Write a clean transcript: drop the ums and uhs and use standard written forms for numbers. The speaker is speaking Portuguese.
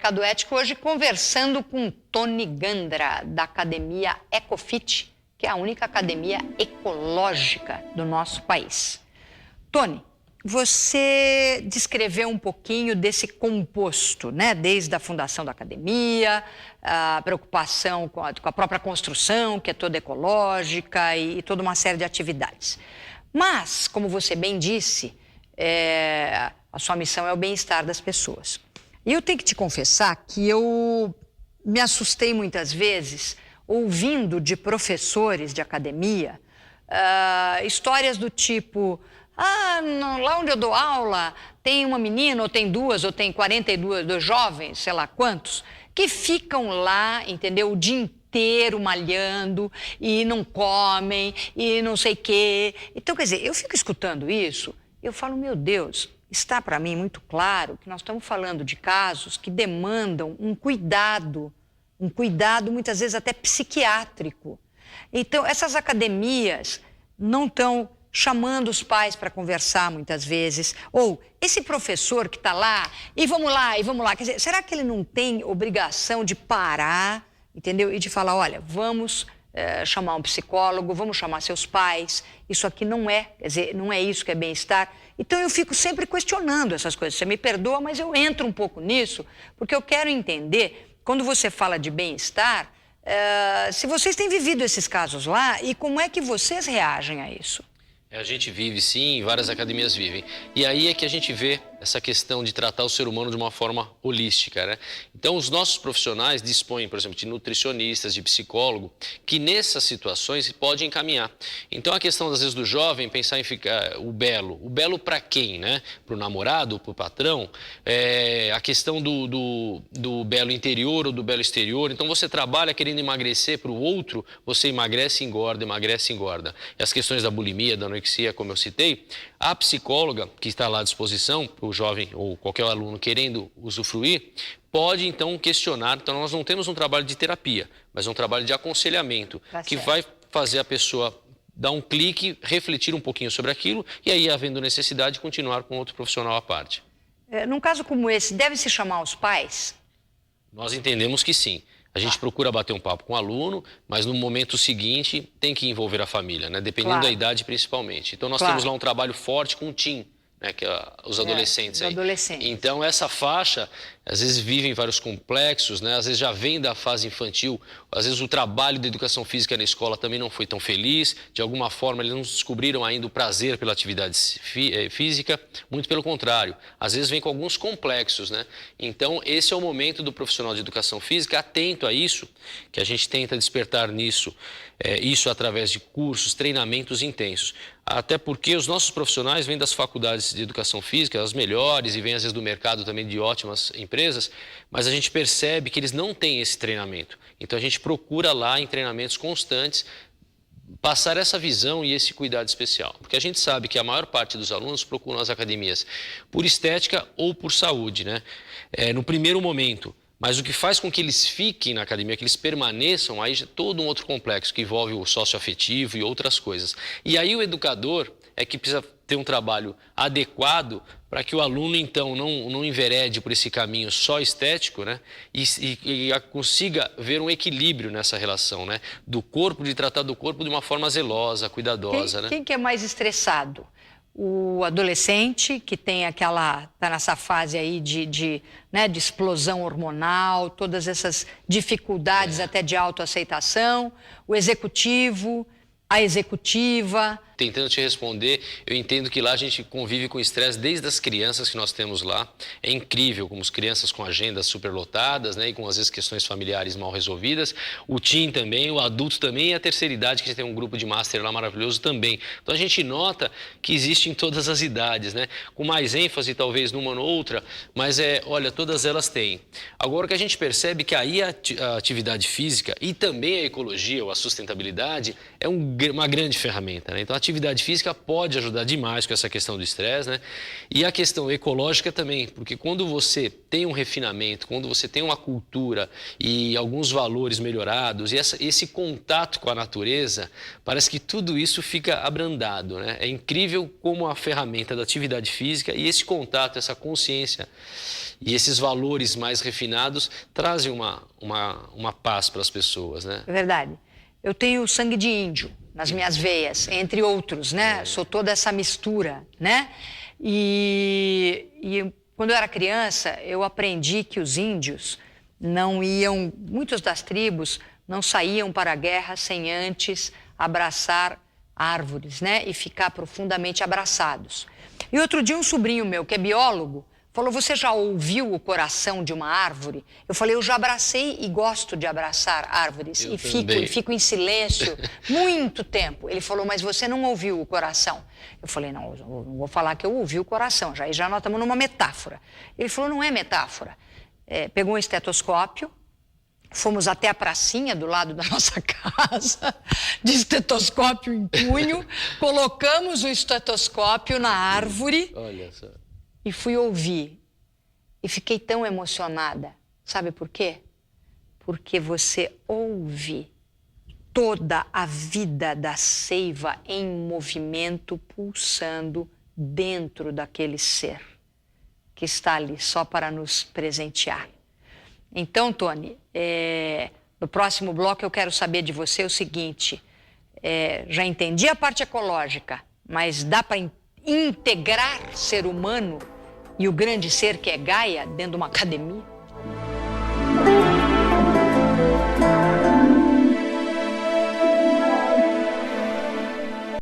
Mercado Ético hoje conversando com Tony Gandra, da Academia Ecofit, que é a única academia ecológica do nosso país. Tony, você descreveu um pouquinho desse composto, né? Desde a fundação da academia, a preocupação com a própria construção, que é toda ecológica, e toda uma série de atividades. Mas, como você bem disse, a sua missão é o bem-estar das pessoas. E eu tenho que te confessar que eu me assustei muitas vezes ouvindo de professores de academia histórias do tipo: lá onde eu dou aula tem uma menina, ou tem duas, ou tem 42 jovens, sei lá quantos, que ficam lá, entendeu, o dia inteiro malhando e não comem e não sei o quê. Então, quer dizer, eu fico escutando isso, eu falo, meu Deus, está para mim muito claro que nós estamos falando de casos que demandam um cuidado muitas vezes até psiquiátrico. Então, essas academias não estão chamando os pais para conversar muitas vezes, ou esse professor que está lá, e vamos lá, quer dizer, será que ele não tem obrigação de parar, entendeu? E de falar, olha, vamos chamar um psicólogo, vamos chamar seus pais, isso aqui não é, quer dizer, não é isso que é bem-estar. Então eu fico sempre questionando essas coisas. Você me perdoa, mas eu entro um pouco nisso, porque eu quero entender, quando você fala de bem-estar, se vocês têm vivido esses casos lá e como é que vocês reagem a isso? A gente vive, sim, várias academias vivem. E aí é que a gente vê essa questão de tratar o ser humano de uma forma holística, né? Então, os nossos profissionais dispõem, por exemplo, de nutricionistas, de psicólogo, que nessas situações pode encaminhar. Então, a questão, às vezes, do jovem pensar em ficar o belo para quem, né? Para o namorado, para o patrão, a questão do belo interior ou do belo exterior. Então, você trabalha querendo emagrecer para o outro, você emagrece e engorda. E as questões da bulimia, da anorexia, como eu citei, a psicóloga que está lá à disposição, o jovem ou qualquer aluno querendo usufruir, pode então questionar. Então nós não temos um trabalho de terapia, mas um trabalho de aconselhamento, que vai fazer a pessoa dar um clique, refletir um pouquinho sobre aquilo e aí, havendo necessidade, continuar com outro profissional à parte. Num caso como esse, deve-se chamar os pais? Nós entendemos que sim. A gente procura bater um papo com o aluno, mas no momento seguinte tem que envolver a família, né? Dependendo da idade principalmente. Então nós temos lá um trabalho forte com o TIM, né, que é os adolescentes. Então essa faixa, às vezes vivem vários complexos, né, às vezes já vem da fase infantil, às vezes o trabalho de educação física na escola também não foi tão feliz, de alguma forma eles não descobriram ainda o prazer pela atividade física, muito pelo contrário, às vezes vem com alguns complexos, né? Então esse é o momento do profissional de educação física atento a isso, que a gente tenta despertar nisso, isso através de cursos, treinamentos intensos. Até porque os nossos profissionais vêm das faculdades de educação física, as melhores, e vêm às vezes do mercado também de ótimas empresas, mas a gente percebe que eles não têm esse treinamento. Então a gente procura lá em treinamentos constantes passar essa visão e esse cuidado especial. Porque a gente sabe que a maior parte dos alunos procuram as academias por estética ou por saúde, né? No primeiro momento. Mas o que faz com que eles fiquem na academia, que eles permaneçam, aí já é todo um outro complexo que envolve o socioafetivo e outras coisas. E aí o educador é que precisa ter um trabalho adequado para que o aluno, então, não enverede por esse caminho só estético, né? E consiga ver um equilíbrio nessa relação, né? Do corpo, de tratar do corpo de uma forma zelosa, cuidadosa, né? Quem que é mais estressado? O adolescente, que tem está nessa fase aí de explosão hormonal, todas essas dificuldades até de autoaceitação, o executivo, a executiva. Tentando te responder, eu entendo que lá a gente convive com estresse desde as crianças que nós temos lá. É incrível como as crianças com agendas superlotadas, né, e com às vezes questões familiares mal resolvidas. O teen também, o adulto também, e a terceira idade, que a gente tem um grupo de master lá maravilhoso também. Então a gente nota que existe em todas as idades, né, com mais ênfase talvez numa ou outra, mas olha, todas elas têm. Agora o que a gente percebe que aí a atividade física e também a ecologia ou a sustentabilidade é uma grande ferramenta, né? Então a atividade física pode ajudar demais com essa questão do estresse, né? E a questão ecológica também, porque quando você tem um refinamento, quando você tem uma cultura e alguns valores melhorados, e esse contato com a natureza, parece que tudo isso fica abrandado, né? É incrível como a ferramenta da atividade física e esse contato, essa consciência E esses valores mais refinados trazem uma paz para as pessoas, né? É verdade. Eu tenho sangue de índio nas minhas veias, entre outros, né? Sou toda essa mistura, né? E quando eu era criança, eu aprendi que os índios não iam, muitos das tribos não saíam para a guerra sem antes abraçar árvores, né? E ficar profundamente abraçados. E outro dia um sobrinho meu, que é biólogo, falou, você já ouviu o coração de uma árvore? Eu falei, eu já abracei e gosto de abraçar árvores. Eu E fico em silêncio muito tempo. Ele falou, mas você não ouviu o coração? Eu falei, não, eu não vou falar que eu ouvi o coração, já nós estamos numa metáfora. Ele falou, não é metáfora. Pegou um estetoscópio, fomos até a pracinha do lado da nossa casa, de estetoscópio em punho, colocamos o estetoscópio na árvore. Olha só. E fui ouvir. E fiquei tão emocionada. Sabe por quê? Porque você ouve toda a vida da seiva em movimento, pulsando dentro daquele ser que está ali só para nos presentear. Então, Tony, no próximo bloco eu quero saber de você o seguinte, já entendi a parte ecológica, mas dá para integrar ser humano e o grande ser que é Gaia dentro de uma academia?